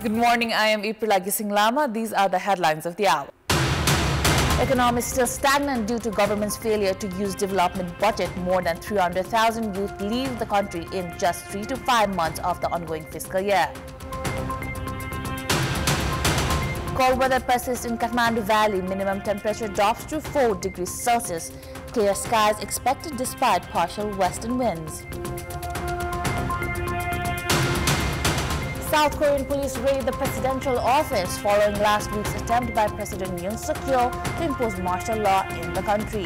Good morning, I am Aprila Ghising Lama. These are the headlines of the hour. Economy still stagnant due to government's failure to use development budget. More than 300,000 youth leave the country in just 3 to 5 months of the ongoing fiscal year. Cold weather persists in Kathmandu Valley. Minimum temperature drops to 4 degrees Celsius. Clear skies expected despite partial western winds. South Korean police raid the presidential office following last week's attempt by President Yoon Suk-yeol to impose martial law in the country.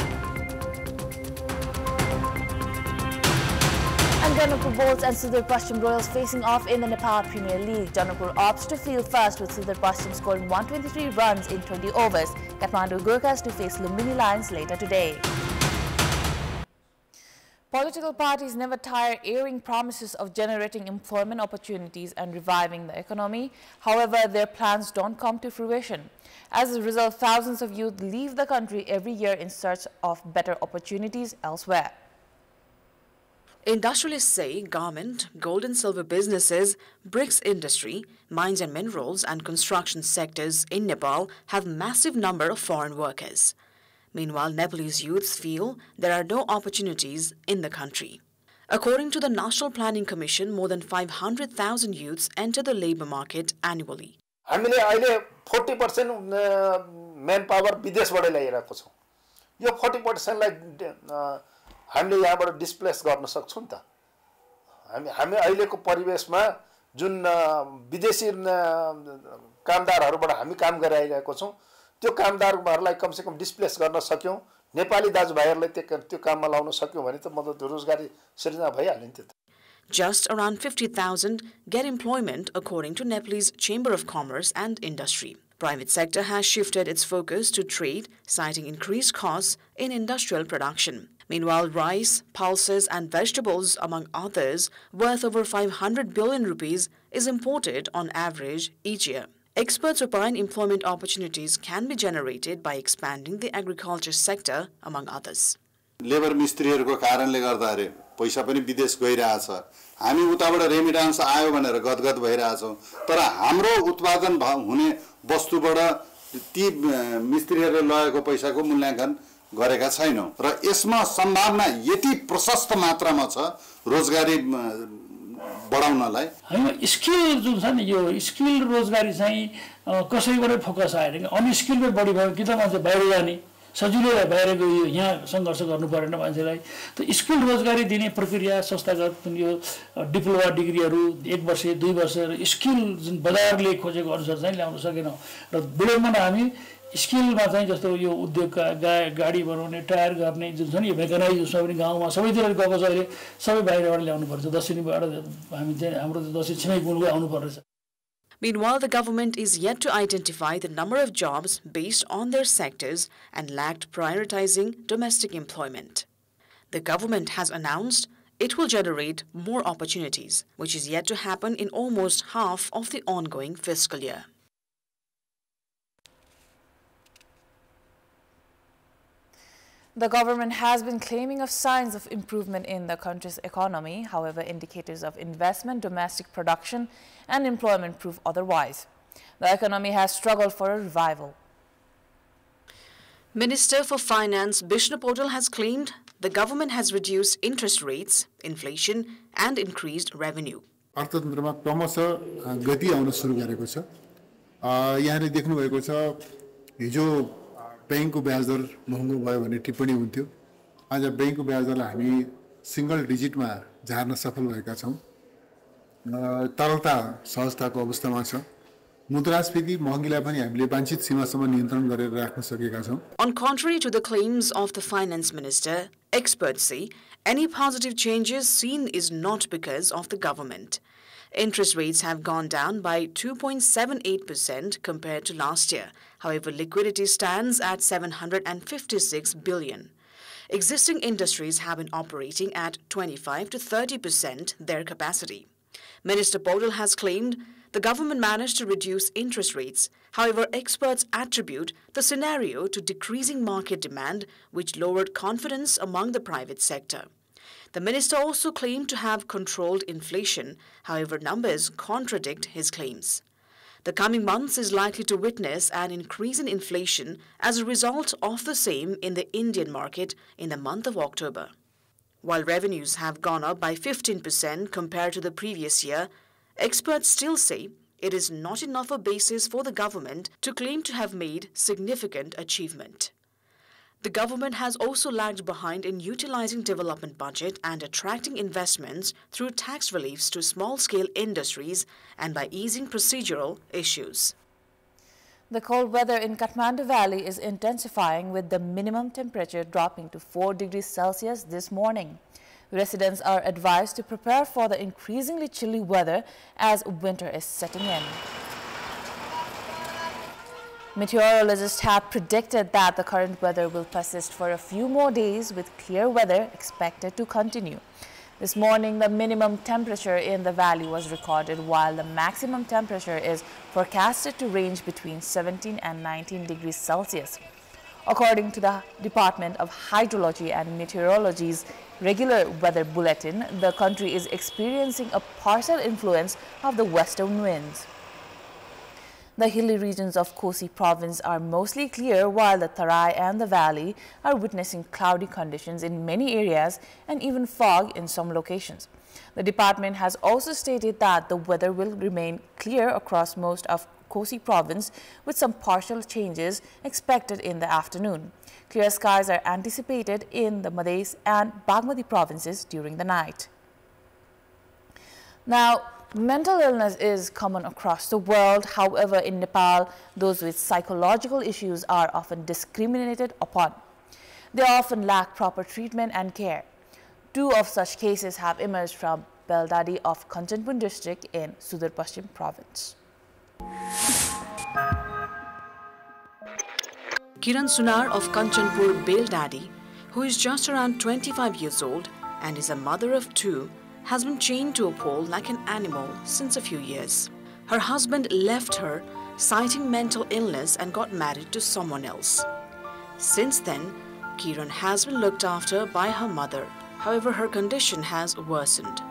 And Janakpur Bulls and Sudhir Pashchim Royals facing off in the Nepal Premier League. Janakpur opts to field first with Sudhir Pashchim scoring 123 runs in 20 overs. Kathmandu Gurkhas to face Lumbini Lions later today. Political parties never tire airing promises of generating employment opportunities and reviving the economy. However, their plans don't come to fruition. As a result, thousands of youth leave the country every year in search of better opportunities elsewhere. Industrialists say garment, gold and silver businesses, bricks industry, mines and minerals and construction sectors in Nepal have massive number of foreign workers. Meanwhile, Nepalese youths feel there are no opportunities in the country. According to the National Planning Commission, more than 500,000 youths enter the labor market annually. हामीले अहिले 40% man power विदेशबाट ल्याइरहेको छौं. यो 40% लाई हामीले यहाँबाट displace गर्न सक्छौं त. हामी अहिलेको परिवेशमा जुन विदेशी कामदारहरुबाट हामी काम गराइरहेको छौं त्यो कामदारहरुलाई कम से कम डिस्प्लेस गर्न सक्यौं. नेपाली दाजुभाइहरुलाई त्यो काममा लाउन सक्यौं भने त मतलब रोजगारी सृजना भइहाल्यो नि. Just around 50,000 get employment according to Nepalese Chamber of Commerce and Industry. Private sector has shifted its focus to trade, citing increased costs in industrial production. Meanwhile, rice, pulses and vegetables, among others, worth over 500 billion rupees is imported on average each year. Experts opine employment opportunities can be generated by expanding the agriculture sector, among others. Labour मिस्त्रीहरुको कारणले गर्दाखेरि पैसा पनि विदेश गइरहेछ. हामी उताबाट remittance आयो भनेर गदगद भइरहेछौं. तर हाम्रो उत्पादन हुने वस्तुबाट ती मिस्त्रीहरुले लगेको पैसाको मूल्याङ्कन गरेका छैनौं र यसमा सम्भावना यति प्रशस्त मात्रामा छ रोजगारी बढाउनलाई. हैन स्किल जुन छ नि यो स्किल रोजगारी चाहिँ कसैबाट फोकस आएर अनस्किलमै बढी भयो कि त मान्छे बाहिर जाने सजिलो बाहिर गयो यहाँ संघर्ष गर्नु परेन मान्छेलाई. त स्किल रोजगारी दिने प्रक्रिया संस्थागत यो डिप्लोमा डिग्रीहरु 1 वर्ष 2 वर्ष स्किल जुन बजारले खोजेको अनुसार चाहिँ ल्याउन सकेन र विलम्बन हामी स्किलमा चाहिँ जस्तो यो उद्योगका गाडी बनाउने टायर गर्ने जुन छ नि यो मेकानाइज उसमा पनि गाउँमा सबैतिर गएको छ अहिले सबै बाहिरबाट ल्याउनु पर्छ. दक्षिणबाट हामी चाहिँ हाम्रो दक्षिण छिमेकीबाट आउनु पर्छ. Meanwhile, the government is yet to identify the number of jobs based on their sectors and lacked prioritizing domestic employment. The government has announced it will generate more opportunities, which is yet to happen in almost half of the ongoing fiscal year. The government has been claiming of signs of improvement in the country's economy. However, indicators of investment, domestic production and employment prove otherwise. The economy has struggled for a revival. Minister for Finance Bishnu Patel has claimed the government has reduced interest rates, inflation and increased revenue. अर्थतन्त्रमा क्रमशः गति आउन सुरु गरेको छ. यहाँले देख्नु भएको छ हिजो बैंकको ब्याज दर महँगो भयो भन्ने टिप्पणी हुन्थ्यो. आज बैंकको ब्याज दरलाई हामी सिंगल डिजिटमा झार्न सफल भएका छौं. तरलता सहजताको अवस्थामा छ. मुद्रास्फीति महँगीलाई पनि हामीले वाञ्छित सीमासम्म नियन्त्रण गरेर राख्न सकेका छौं. On contrary to the claims of the finance minister, experts say any positive changes seen is not because of the government. Interest rates have gone down by 2.78% compared to last year. However, liquidity stands at 756 billion. Existing industries have been operating at 25 to 30% their capacity. Minister Patel has claimed the government managed to reduce interest rates. However, experts attribute the scenario to decreasing market demand, which lowered confidence among the private sector. The minister also claimed to have controlled inflation. However, numbers contradict his claims. The coming months is likely to witness an increase in inflation as a result of the same in the Indian market in the month of October. While revenues have gone up by 15% compared to the previous year, experts still say it is not enough a basis for the government to claim to have made significant achievement. The government has also lagged behind in utilizing development budget and attracting investments through tax reliefs to small-scale industries and by easing procedural issues. The cold weather in Kathmandu Valley is intensifying, with the minimum temperature dropping to 4 degrees Celsius this morning. Residents are advised to prepare for the increasingly chilly weather as winter is setting in. Meteorologists have predicted that the current weather will persist for a few more days, with clear weather expected to continue. This morning, the minimum temperature in the valley was recorded, while the maximum temperature is forecasted to range between 17 and 19 degrees Celsius. According to the Department of Hydrology and Meteorology's regular weather bulletin, the country is experiencing a partial influence of the western winds. The hilly regions of Kosi province are mostly clear, while the Tarai and the valley are witnessing cloudy conditions in many areas and even fog in some locations. The department has also stated that the weather will remain clear across most of Kosi province, with some partial changes expected in the afternoon. Clear skies are anticipated in the Madhes and Bagmati provinces during the night. Now, mental illness is common across the world. However, in Nepal, those with psychological issues are often discriminated upon. They often lack proper treatment and care. 2 of such cases have emerged from Beldadi of Kantipur district in Sudar Paschim province. Kiran Sunar of Kanchanpur Beldadi, who is just around 25 years old and is a mother of 2, has been chained to a pole like an animal since a few years. Her husband left her, citing mental illness, and got married to someone else. Since then, Kiran has been looked after by her mother. However, her condition has worsened.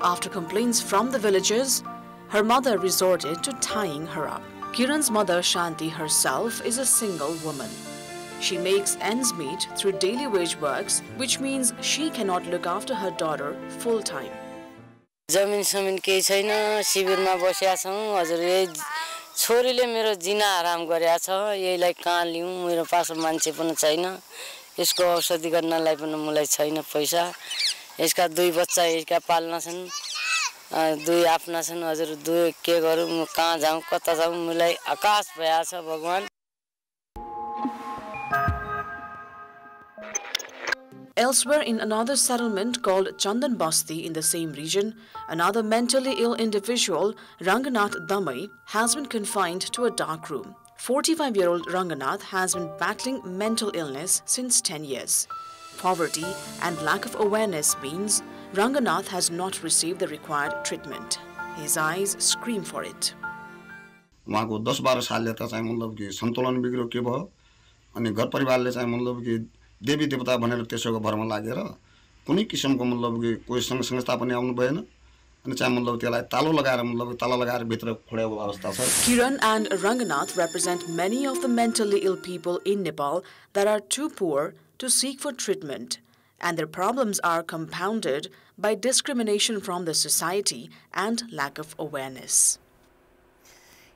After complaints from the villagers, her mother resorted to tying her up. Kiran's mother, Shanti, herself is a single woman. She makes ends meet through daily wage works, which means she cannot look after her daughter full time. जमिन समिन केही छैन शिविरमा बसेका छौं हजुरले छोरीले मेरो जिना आराम गरेको छ यहीलाई कहाँ लिउँ मेरो पास मान्छे पनि छैन यसको औषधि गर्नलाई पनि मलाई छैन पैसा यसका 2 बच्चा यसका पाल्न छन् 2 आफ्ना छन् हजुर 2 के गरौँ म कहाँ जाउँ कता जाउँ मलाई आकाश भया छ भगवान. Elsewhere in another settlement called Chandan Basti in the same region, another mentally ill individual, Ranganath Damai, has been confined to a dark room. 45-year-old Ranganath has been battling mental illness since 10 years. Poverty and lack of awareness means Ranganath has not received the required treatment. His eyes scream for it. उहाँको 10-12 सालले त चाहिँ मतलब कि सन्तुलन बिग्र्यो के भयो अनि घर परिवारले चाहिँ मतलब कि देवी देवता भनेर त्यसैको भरमा लागेर कुनै किसिमको मतलब कि कोही संस्था पनि आउनु भएन अनि चाहिँ मतलब त्यसलाई तालो लगाएर मतलब ताला लगाएर भित्र खोडेको अवस्था छ. Kiran and Ranganath represent many of the mentally ill people in Nepal that are too poor to seek for treatment, and their problems are compounded by discrimination from the society and lack of awareness.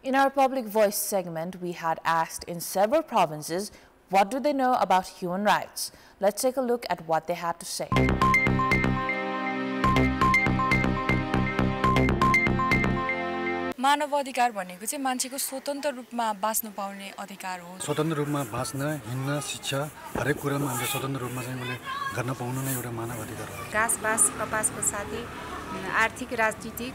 In our public voice segment, we had asked in several provinces, what do they know about human rights? Let's take a look at what they had to say. मानव अधिकार भनेको चाहिँ मान्छेको स्वतन्त्र रूपमा बाँच्न पाउने अधिकार हो. स्वतन्त्र रूपमा बाँच्न, हिँड्न, शिक्षा हरेक कुरामा हामीले स्वतन्त्र रूपमा चाहिँ उले गर्न पाउनु नै एउटा मानव अधिकार हो. घाँस बास कपासको साथै आर्थिक राजनीतिक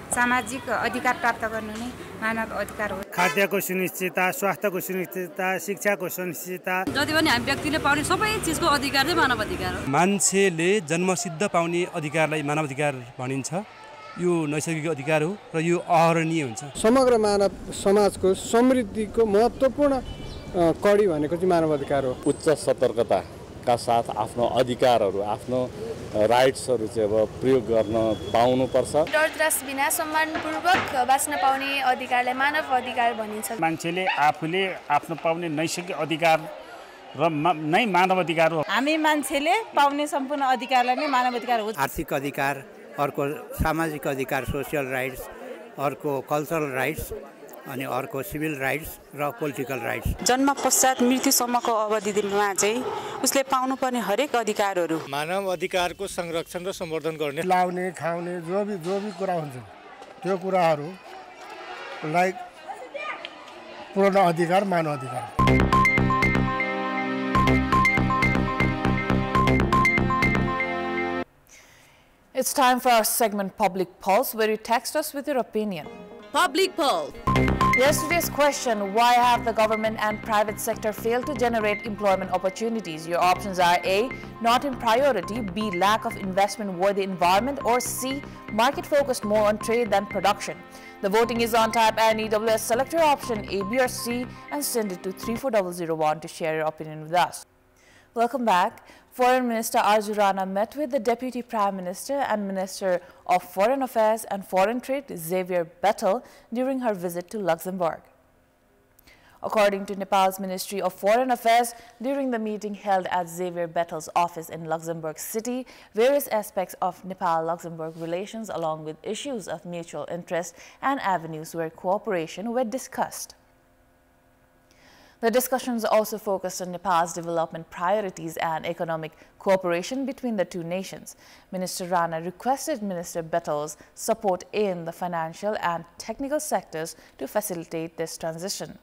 सामाजिक अधिकार प्राप्त गर्नु नै मानव अधिकार हो. खाद्यको सुनिश्चितता, स्वास्थ्यको सुनिश्चितता, शिक्षाको सुनिश्चितता, जति पनि हामी व्यक्तिले पाउने सबै चीजको अधिकार चाहिँ मानव अधिकार हो. मान्छेले जन्मसिद्ध पाउने अधिकारलाई मानव अधिकार भनिन्छ. यो नैसर्गिक अधिकार हो र यो अहरणीय हुन्छ. समग्र मानव समाजको समृद्धिको महत्त्वपूर्ण कडी भनेको चाहिँ मानव अधिकार हो. उच्च सतर्कता का साथ आफ्नो अधिकारहरू आफ्नो राइट्सहरू चाहिँ अब प्रयोग गर्न पाउनुपर्छ। डर त्रास बिना सम्मानपूर्वक बाँच्न पाउने अधिकारलाई मानव अधिकार भनिन्छ। मान्छेले आफूले आफ्नो पाउने नैसर्गिक अधिकार र नै मानव अधिकार हो। हामी मान्छेले पाउने सम्पूर्ण अधिकारलाई नै मानव अधिकार हो। आर्थिक अधिकार, अर्को सामाजिक अधिकार सोशल राइट्स, अर्को कल्चरल राइट्स अनि अर्को सिभिल राइट्स र पोलिटिकल राइट्स। जन्म पश्चात मृत्युसम्मको अवधिमा चाहिँ उसले पाउनुपर्ने हरेक अधिकारहरू मानव अधिकारको संरक्षण र सम्वर्धन गर्ने, लाउने खाउने जो भी कुरा हुन्छ त्यो कुराहरूलाई पूर्ण अधिकार मानव अधिकार। It's time for our segment Public Pulse, where you text us with your opinion. Public Pulse. Yesterday's question: why have the government and private sector failed to generate employment opportunities? Your options are A, not in priority, B, lack of investment-worthy environment, or C, market focused more on trade than production. The voting is on. Type and EWS, select your option A, B, or C and send it to 34001 to share your opinion with us. Welcome back. Foreign Minister Arju Rana met with the Deputy Prime Minister and Minister of Foreign Affairs and Foreign Trade Xavier Bettel during her visit to Luxembourg. According to Nepal's Ministry of Foreign Affairs, during the meeting held at Xavier Bettel's office in Luxembourg City, various aspects of Nepal-Luxembourg relations along with issues of mutual interest and avenues where cooperation were discussed. The discussions also focused on Nepal's development priorities and economic cooperation between the two nations. Minister Rana requested Minister Bettel's support in the financial and technical sectors to facilitate this transition.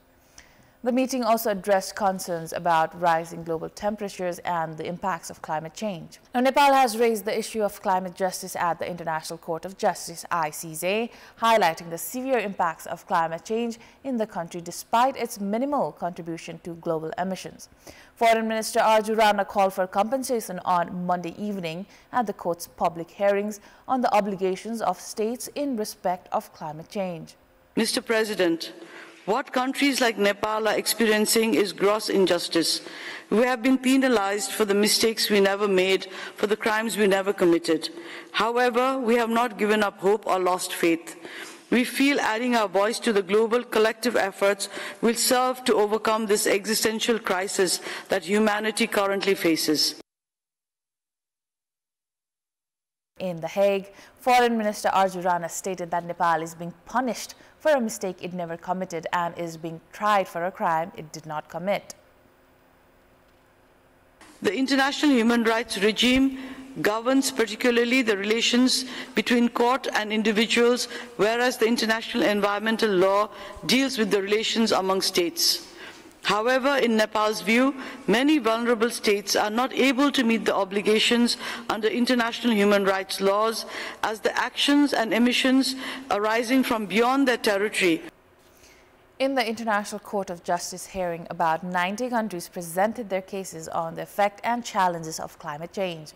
The meeting also addressed concerns about rising global temperatures and the impacts of climate change. Now, Nepal has raised the issue of climate justice at the International Court of Justice, ICJ, highlighting the severe impacts of climate change in the country despite its minimal contribution to global emissions. Foreign Minister Arju Rana called for compensation on Monday evening at the court's public hearings on the obligations of states in respect of climate change. Mr. President, what countries like Nepal are experiencing is gross injustice. We have been penalized for the mistakes we never made, for the crimes we never committed. However, we have not given up hope or lost faith. We feel adding our voice to the global collective efforts will serve to overcome this existential crisis that humanity currently faces. In The Hague, Foreign Minister Arju Rana stated that Nepal is being punished for a mistake it never committed and is being tried for a crime it did not commit. The international human rights regime governs particularly the relations between court and individuals, whereas the international environmental law deals with the relations among states. However, in Nepal's view, many vulnerable states are not able to meet the obligations under international human rights laws as the actions and emissions arising from beyond their territory. In the International Court of Justice hearing, about 90 countries presented their cases on the effect and challenges of climate change.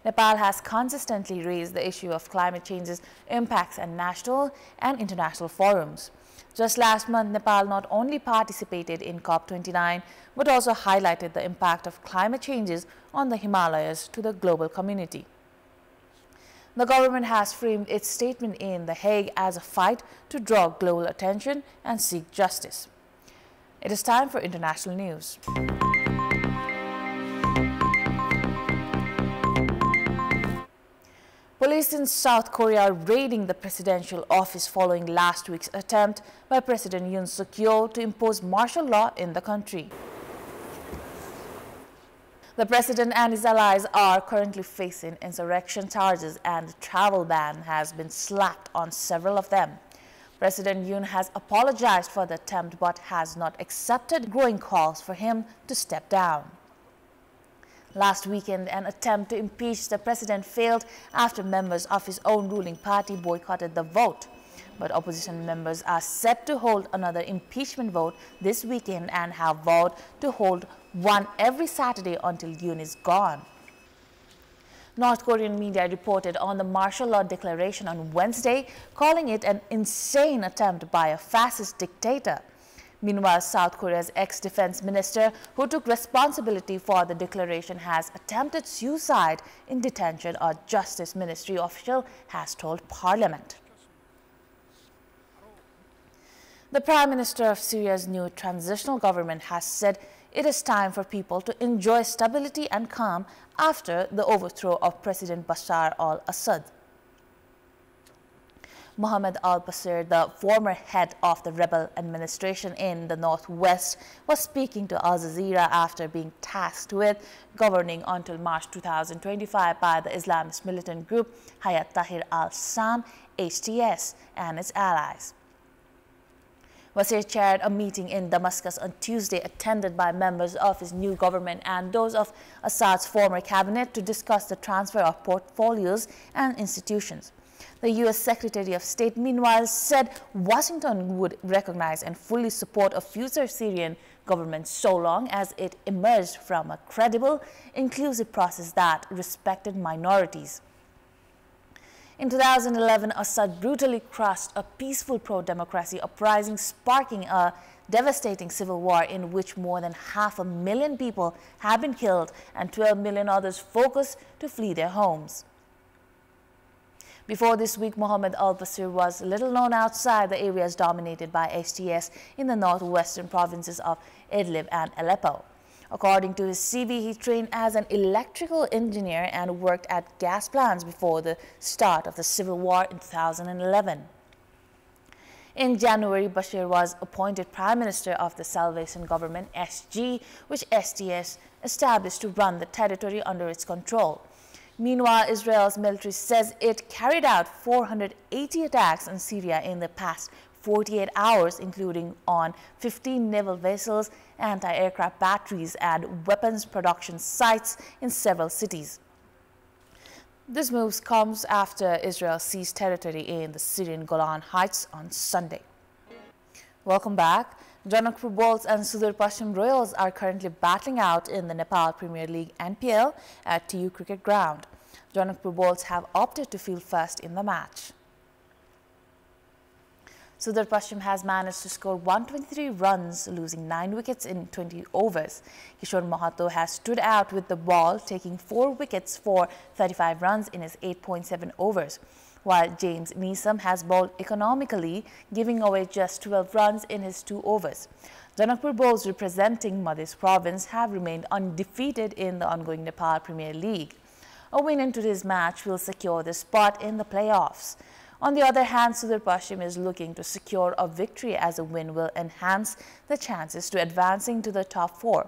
Nepal has consistently raised the issue of climate change's impacts at national and international forums. Just last month, Nepal not only participated in COP29, but also highlighted the impact of climate changes on the Himalayas to the global community. The government has framed its statement in The Hague as a fight to draw global attention and seek justice. It is time for international news. Police in South Korea are raiding the presidential office following last week's attempt by President Yoon Suk Yeol to impose martial law in the country. The president and his allies are currently facing insurrection charges and a travel ban has been slapped on several of them. President Yoon has apologized for the attempt but has not accepted growing calls for him to step down. Last weekend, an attempt to impeach the president failed after members of his own ruling party boycotted the vote. But opposition members are set to hold another impeachment vote this weekend and have vowed to hold one every Saturday until Yoon is gone. North Korean media reported on the martial law declaration on Wednesday, calling it an insane attempt by a fascist dictator. Meanwhile, South Korea's ex-defense minister, who took responsibility for the declaration, has attempted suicide in detention, a Justice Ministry official has told Parliament. The Prime Minister of Syria's new transitional government has said it is time for people to enjoy stability and calm after the overthrow of President Bashar al-Assad. Mohammed al-Bashir, the former head of the rebel administration in the northwest, was speaking to Al Jazeera after being tasked with governing until March 2025 by the Islamist militant group Hayat Tahrir al-Sham, HTS, and its allies. Bashir chaired a meeting in Damascus on Tuesday, attended by members of his new government and those of Assad's former cabinet to discuss the transfer of portfolios and institutions. The U.S. Secretary of State, meanwhile, said Washington would recognize and fully support a future Syrian government so long as it emerged from a credible, inclusive process that respected minorities. In 2011, Assad brutally crushed a peaceful pro-democracy uprising, sparking a devastating civil war in which more than 500,000 people have been killed and 12 million others forced to flee their homes. Before this week, Mohammed al-Bashir was little known outside the areas dominated by HTS in the northwestern provinces of Idlib and Aleppo. According to his CV, he trained as an electrical engineer and worked at gas plants before the start of the civil war in 2011. In January, Bashir was appointed Prime Minister of the Salvation Government, SG, which HTS established to run the territory under its control. Meanwhile, Israel's military says it carried out 480 attacks in Syria in the past 48 hours, including on 15 naval vessels, anti-aircraft batteries, and weapons production sites in several cities. This move comes after Israel seized territory in the Syrian Golan Heights on Sunday. Welcome back. Janakpur Bulls and Sudar Pashchim Royals are currently battling out in the Nepal Premier League NPL at TU Cricket Ground. Janakpur Bulls have opted to field first in the match. Sudar Pashchim has managed to score 123 runs, losing 9 wickets in 20 overs. Kishore Mahato has stood out with the ball, taking 4 wickets for 35 runs in his 8.7 overs, while James Neeson has bowled economically, giving away just 12 runs in his 2 overs. Janakpur Bulls, representing Madhya Province, have remained undefeated in the ongoing Nepal Premier League. A win in today's match will secure the spot in the playoffs. On the other hand, Sudar Pashchim is looking to secure a victory, as a win will enhance the chances to advancing to the top 4.